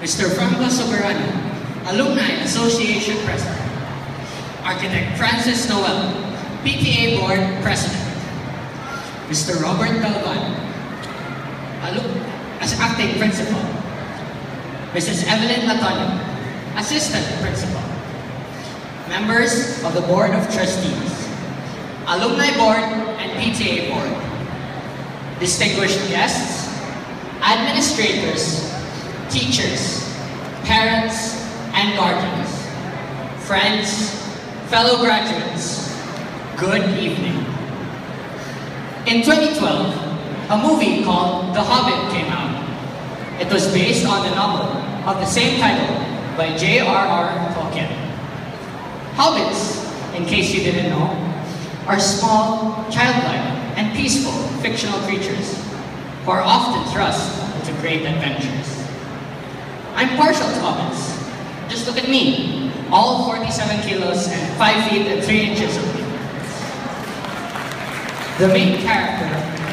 Mr. Franco Soberano, Alumni Association President. Architect Francis Noel, PTA Board President. Mr. Robert Galvan, as Acting Principal. Mrs. Evelyn Latonio, Assistant Principal. Members of the Board of Trustees, Alumni Board and PTA Board. Distinguished guests, administrators, teachers, parents, and guardians, friends, fellow graduates, good evening. In 2012, a movie called The Hobbit came out. It was based on the novel of the same title by J.R.R. Tolkien. Hobbits, in case you didn't know, are small, childlike, and peaceful fictional creatures who are often thrust into great adventures. I'm partial to hobbits. Just look at me, all 47 kilos and 5 feet and 3 inches of me. The main character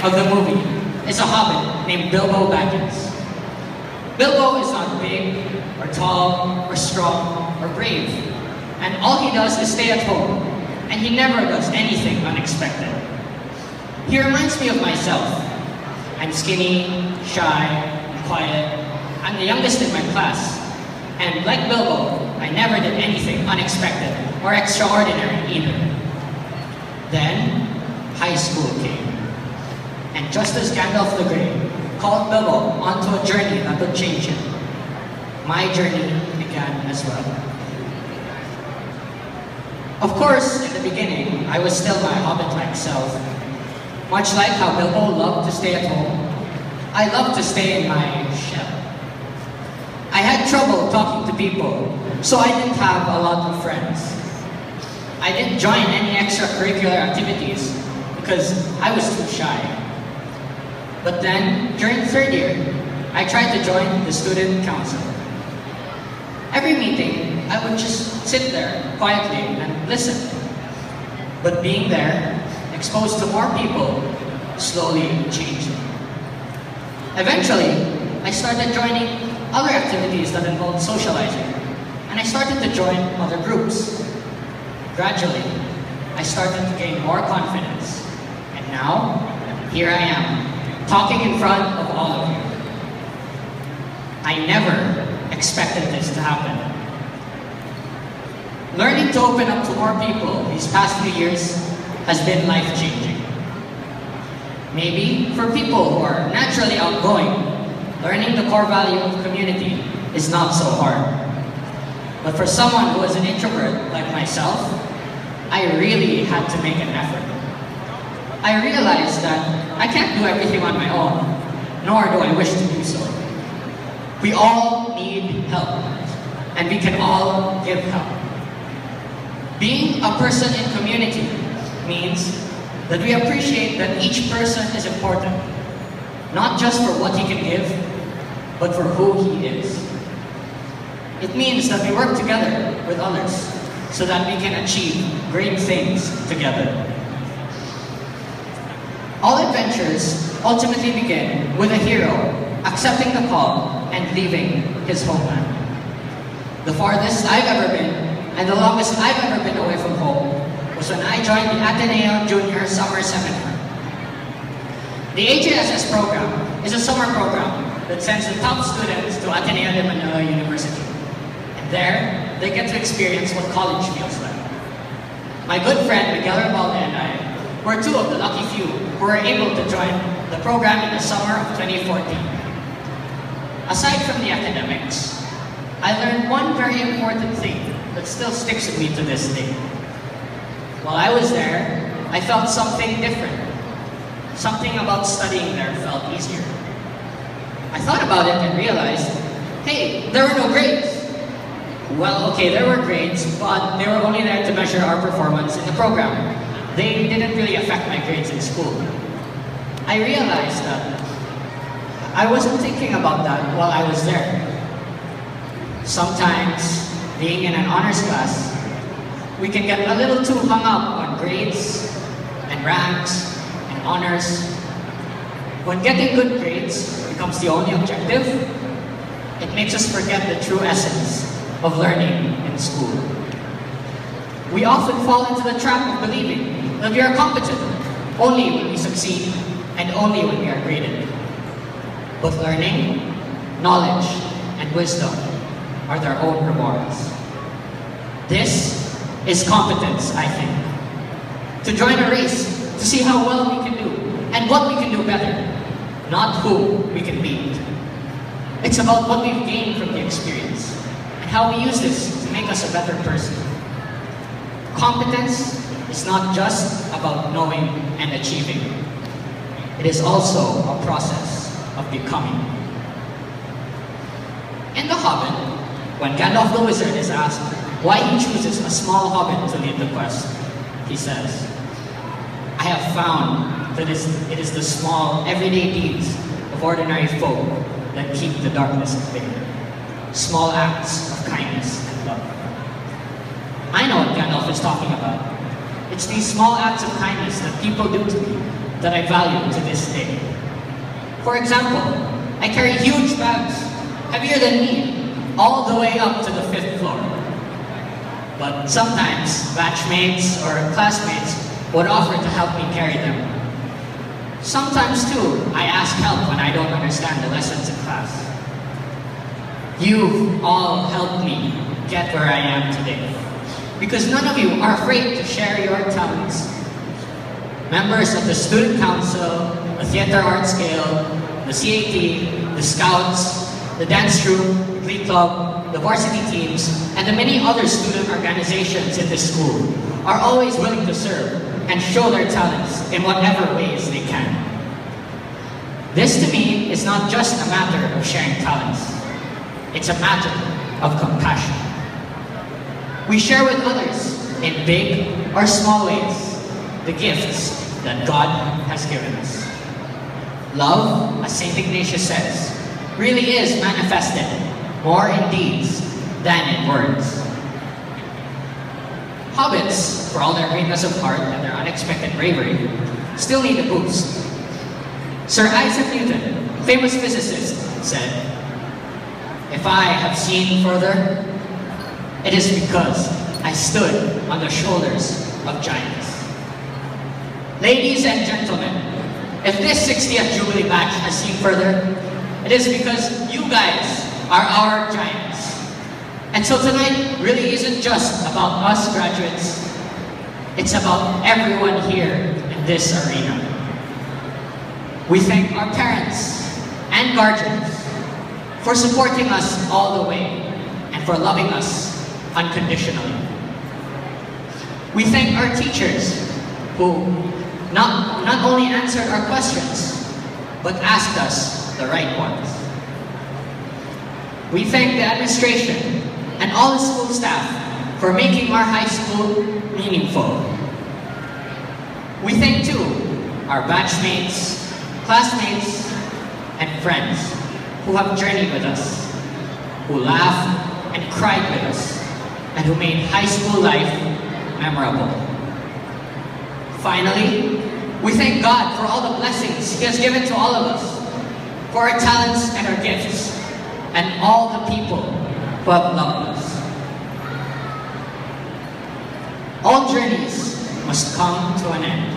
of the movie is a hobbit named Bilbo Baggins. Bilbo is not big, or tall, or strong, or brave, and all he does is stay at home, and he never does anything unexpected. He reminds me of myself. I'm skinny, shy, and quiet. I'm the youngest in my class, and like Bilbo, I never did anything unexpected or extraordinary either. Then, high school came, and just as Gandalf the Grey called Bilbo onto a journey that would change him, my journey began as well. Of course, in the beginning, I was still my hobbit-like self. Much like how Bilbo loved to stay at home, I loved to stay in my shell. I had trouble talking to people, so I didn't have a lot of friends. I didn't join any extracurricular activities because I was too shy. But then, during third year, I tried to join the student council. Every meeting, I would just sit there quietly and listen. But being there, exposed to more people, slowly changed me. Eventually, I started joining other activities that involved socializing, and I started to join other groups. Gradually, I started to gain more confidence, and now, here I am, talking in front of all of you. I never expected this to happen. Learning to open up to more people these past few years has been life-changing. Maybe for people who are naturally outgoing, learning the core value of community is not so hard. But for someone who is an introvert like myself, I really had to make an effort. I realized that I can't do everything on my own, nor do I wish to do so. We all need help, and we can all give help. Being a person in community means that we appreciate that each person is important, not just for what he can give, but for who he is. It means that we work together with others so that we can achieve great things together. All adventures ultimately begin with a hero accepting the call and leaving his homeland. The farthest I've ever been, and the longest I've ever been away from home, was when I joined the Ateneo Junior Summer Seminar. The AJSS program is a summer program that sends the top students to Ateneo de Manila University. And there, they get to experience what college feels like. My good friend Miguel Ribalde and I were two of the lucky few who were able to join the program in the summer of 2014. Aside from the academics, I learned one very important thing that still sticks with me to this day. While I was there, I felt something different. Something about studying there felt easier. I thought about it and realized, hey, there were no grades. Well, okay, there were grades, but they were only there to measure our performance in the program. They didn't really affect my grades in school. I realized that I wasn't thinking about that while I was there. Sometimes, being in an honors class, we can get a little too hung up on grades and ranks and honors. When getting good grades becomes the only objective, it makes us forget the true essence of learning in school. We often fall into the trap of believing that we are competent only when we succeed and only when we are graded. But learning, knowledge, and wisdom are their own rewards. This is competence, I think. To join a race, to see how well we can do, and what we can do better, not who we can beat. It's about what we've gained from the experience, and how we use this to make us a better person. Competence is not just about knowing and achieving. It is also a process of becoming. In The Hobbit, when Gandalf the Wizard is asked why he chooses a small hobbit to lead the quest, he says, "I have found that it is the small, everyday deeds of ordinary folk that keep the darkness at bay. Small acts of kindness and love." I know what Gandalf is talking about. It's these small acts of kindness that people do to me that I value to this day. For example, I carry huge bags, heavier than me, all the way up to the 5th floor. But sometimes batchmates or classmates would offer to help me carry them. Sometimes too, I ask help when I don't understand the lessons in class. You've all helped me get where I am today, because none of you are afraid to share your talents. Members of the Student Council, the Theater Arts Guild, the CAT, the Scouts, the Dance Troupe, Glee Club, the varsity teams, and the many other student organizations in this school are always willing to serve and show their talents in whatever ways they can. This to me is not just a matter of sharing talents. It's a matter of compassion. We share with others, in big or small ways, the gifts that God has given us. Love, as St. Ignatius says, really is manifested more in deeds than in words. Hobbits, for all their greatness of heart and their unexpected bravery, still need a boost. Sir Isaac Newton, famous physicist, said, "If I have seen further, it is because I stood on the shoulders of giants." Ladies and gentlemen, if this 60th Jubilee batch has seen further, it is because you guys are our giants. And so tonight really isn't just about us graduates, it's about everyone here in this arena. We thank our parents and guardians for supporting us all the way and for loving us unconditionally. We thank our teachers who not only answered our questions, but asked us the right ones. We thank the administration and all the school staff for making our high school meaningful. We thank too our batchmates, classmates, and friends who have journeyed with us, who laughed and cried with us, and who made high school life memorable. Finally, we thank God for all the blessings He has given to all of us, for our talents and our gifts, and all the people who have loved us. All journeys must come to an end.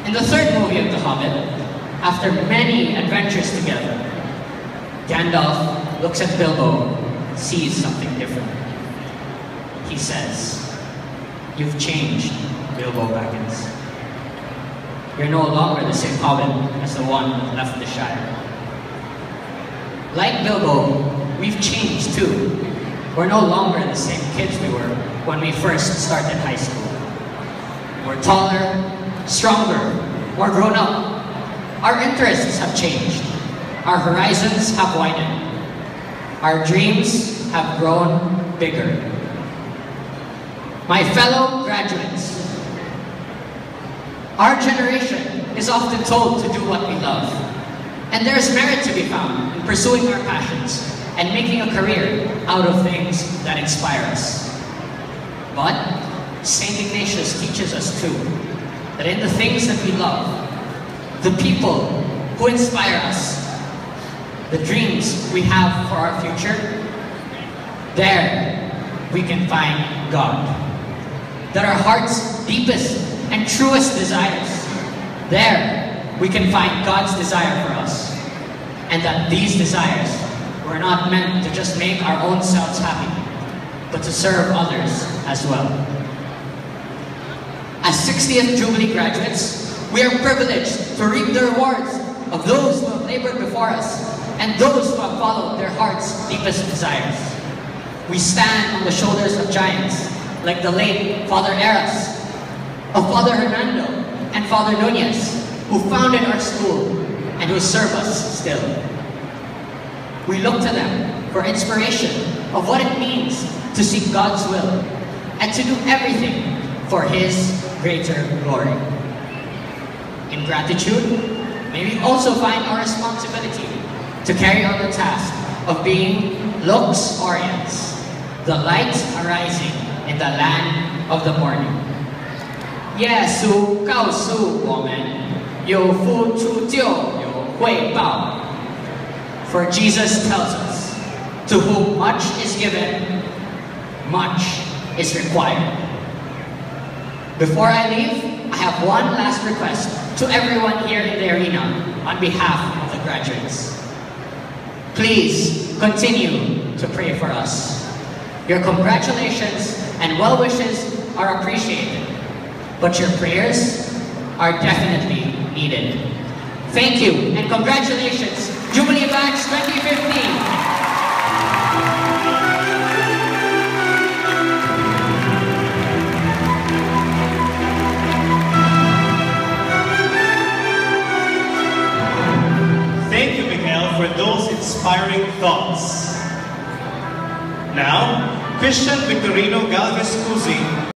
In the third movie of The Hobbit, after many adventures together, Gandalf looks at Bilbo, sees something different. He says, "You've changed, Bilbo Baggins. You're no longer the same hobbit as the one that left the Shire." Like Bilbo, we've changed too. We're no longer the same kids we were when we first started high school. We're taller, stronger, more grown up. Our interests have changed. Our horizons have widened. Our dreams have grown bigger. My fellow graduates, our generation is often told to do what we love. And there's merit to be found in pursuing our passions and making a career out of things that inspire us. But St. Ignatius teaches us too, that in the things that we love, the people who inspire us, the dreams we have for our future, there we can find God. That our heart's deepest and truest desires, there we can find God's desire for us. And that these desires were not meant to just make our own selves happy, but to serve others as well. As 60th Jubilee graduates, we are privileged to reap the rewards of those who have labored before us and those who have followed their heart's deepest desires. We stand on the shoulders of giants like the late Father Eras, of Father Hernando, and Father Nunez, who founded our school and who serve us still. We look to them for inspiration of what it means to seek God's will and to do everything for His greater glory. In gratitude, may we also find our responsibility to carry on the task of being Lux Oriens, the light arising in the land of the morning. 耶稣告诉我们，有付出就有回报。For Jesus tells us, to whom much is given, much is required. Before I leave, I have one last request to everyone here in the arena on behalf of the graduates. Please continue to pray for us. Your congratulations and well wishes are appreciated, but your prayers are definitely needed. Thank you and congratulations, Jubilee Batch 2015! Thank you, Miguel, for those inspiring thoughts. Now, Christian Victorino Galvez Cusi